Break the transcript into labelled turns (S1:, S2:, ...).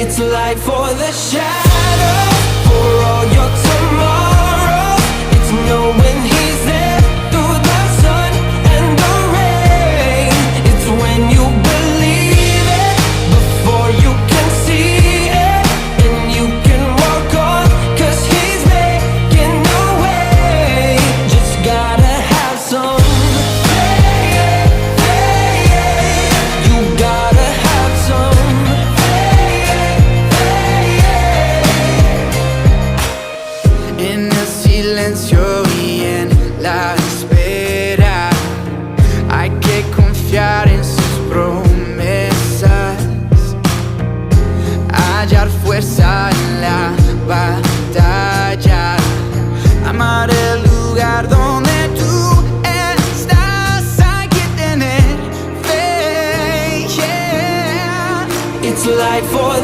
S1: It's light for the shadow, for all your tomorrows. It's knowing he's there through the sun and the rain. It's when you believe it before you can see it, and you can walk on, 'cause he's making the way. Just gotta have some faith, you gotta have some.
S2: En el silencio y en la espera hay que confiar en sus promesas, hallar fuerza en la batalla, amar el lugar donde tú estás. Hay que tener fe, yeah.
S1: It's light for the